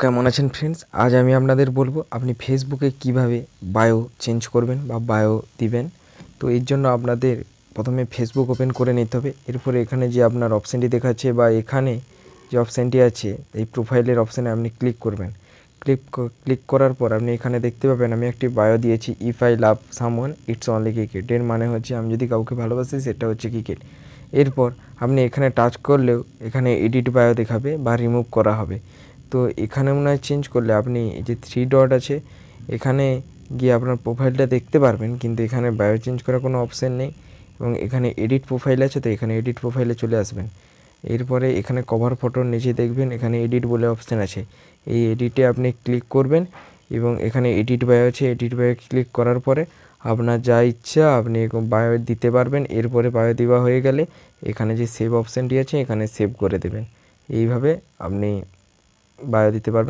কেমন আছেন ফ্রেন্ডস? আজ আমি আপনাদের বলবো আপনি ফেসবুকে কিভাবে বায়ো চেঞ্জ করবেন বা বায়ো দিবেন। তো এর জন্য আপনাদের প্রথমে ফেসবুক ওপেন করে নিতে হবে। এরপরে এখানে যে আপনার অপশানটি দেখাচ্ছে বা এখানে যে অপশানটি আছে এই প্রোফাইলের অপশানে আপনি ক্লিক করবেন। ক্লিক করার পর আপনি এখানে দেখতে পাবেন আমি একটি বায়ো দিয়েছি, if I love someone it's only cricket. এর মানে হচ্ছে আমি যদি কাউকে ভালোবাসি সেটা হচ্ছে ক্রিকেট। এরপর আপনি এখানে টাচ করলেও এখানে এডিট বায়ো দেখাবে বা রিমুভ করা হবে। তো এখানে মনে হয় চেঞ্জ করলে আপনি এই যে 3 ডট আছে এখানে গিয়ে আপনার প্রোফাইলটা দেখতে পারবেন, কিন্তু এখানে বায়ো চেঞ্জ করার কোনো অপশান নেই। এবং এখানে এডিট প্রোফাইল আছে, তো এখানে এডিট প্রোফাইলে চলে আসবেন। এরপরে এখানে কভার ফটোর নিচে দেখবেন এখানে এডিট বলে অপশান আছে, এই এডিটে আপনি ক্লিক করবেন এবং এখানে এডিট বায়ো আছে, এডিট বায়ো ক্লিক করার পরে আপনার যা ইচ্ছা আপনি বায়ো দিতে পারবেন। এরপরে বায়ো দেওয়া হয়ে গেলে এখানে যে সেভ অপশানটি আছে এখানে সেভ করে দেবেন। এইভাবে আপনি বায়ো দিতে পারবেন।